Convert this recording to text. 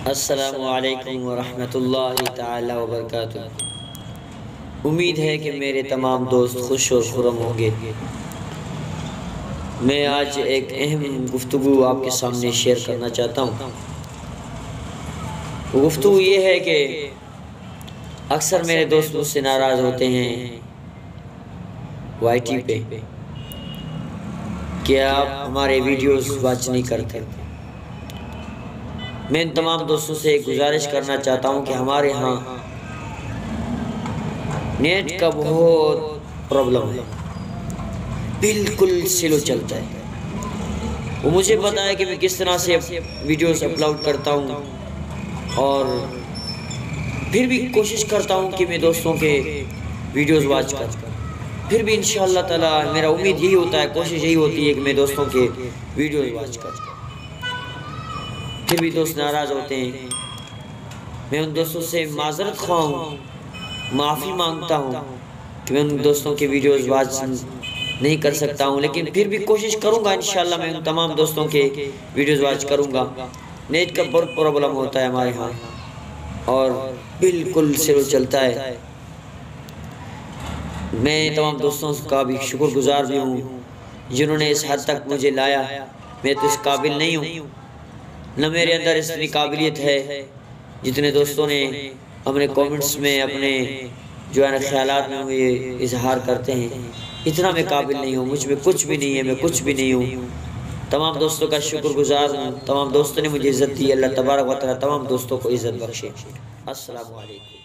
अस्सलामुअलैकुम वरहमतुल्लाहि ताला वबरकातुहू। उम्मीद है कि मेरे तमाम दोस्त खुश और खुर्रम होंगे। मैं आज एक अहम गुफ्तगू आपके सामने शेयर करना चाहता हूँ। गुफ्तगू ये है कि अक्सर मेरे दोस्त मुझसे नाराज़ होते हैं YT पे कि आप हमारे वीडियोस वॉच नहीं करते। मैं इन तमाम दोस्तों से एक गुजारिश करना चाहता हूं कि हमारे यहाँ नेट का बहुत प्रॉब्लम है, बिल्कुल स्लो चलता है। वो मुझे पता है कि मैं किस तरह से वीडियोस अपलोड करता हूं और फिर भी कोशिश करता हूं कि मैं दोस्तों के वीडियोस वॉच कर, फिर भी इंशाअल्लाह ताला मेरा उम्मीद यही होता है, कोशिश यही होती है कि मैं दोस्तों के वीडियोस वॉच कर, फिर भी दोस्त नाराज़ होते हैं। मैं उन दोस्तों से माज़रत ख़्वाह हूँ, माफ़ी मांगता हूँ कि मैं उन दोस्तों के वीडियोस वॉच नहीं कर सकता हूँ, लेकिन फिर भी कोशिश करूँगा इंशाअल्लाह मैं उन तमाम दोस्तों के वीडियोस वॉच करूँगा। नेट का बहुत प्रॉब्लम होता है हमारे यहाँ और बिल्कुल स्लो चलता है। मैं तमाम दोस्तों का भी शुक्रगुजार भी हूँ जिन्होंने इस हद तक मुझे लाया। मैं तो इस काबिल नहीं हूँ, न मेरे अंदर इतनी काबिलियत है जितने दोस्तों ने अपने कमेंट्स में अपने जो है ना ख्यालात में ये इजहार करते हैं। इतना मैं काबिल नहीं हूँ, मुझ में कुछ भी नहीं है, मैं कुछ भी नहीं हूँ। तमाम दोस्तों का शुक्रगुजार हूँ। तमाम दोस्तों ने मुझे इज़्ज़त दी। अल्लाह तबारक व तआला तमाम दोस्तों को इज़्ज़त बख्शे। अस्सलामु अलैकुम।